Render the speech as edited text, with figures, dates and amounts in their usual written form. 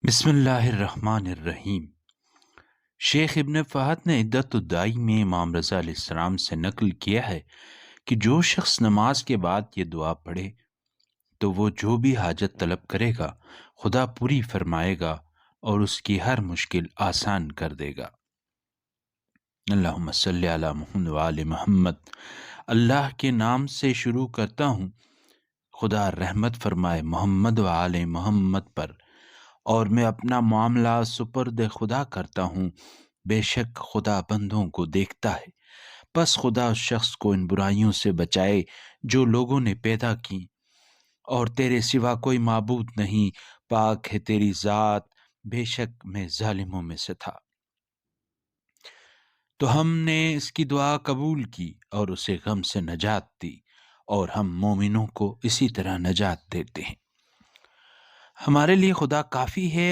بسم اللہ الرحمن الرحیم۔ شیخ ابن فہد نے عدت الدائی میں امام رضا علیہ السلام سے نقل کیا ہے کہ جو شخص نماز کے بعد یہ دعا پڑھے تو وہ جو بھی حاجت طلب کرے گا خدا پوری فرمائے گا اور اس کی ہر مشکل آسان کر دے گا۔ اللہم صلی علی محمد وآل محمد۔ اللہ کے نام سے شروع کرتا ہوں، خدا رحمت فرمائے محمد وآل محمد پر، اور میں اپنا معاملہ سپرد خدا کرتا ہوں۔ بے شک خدا بندوں کو دیکھتا ہے، پس خدا اس شخص کو ان برائیوں سے بچائے جو لوگوں نے پیدا کی، اور تیرے سوا کوئی معبود نہیں، پاک ہے تیری ذات، بے شک میں ظالموں میں سے تھا۔ تو ہم نے اس کی دعا قبول کی اور اسے غم سے نجات دی، اور ہم مومنوں کو اسی طرح نجات دیتے ہیں۔ ہمارے لیے خدا کافی ہے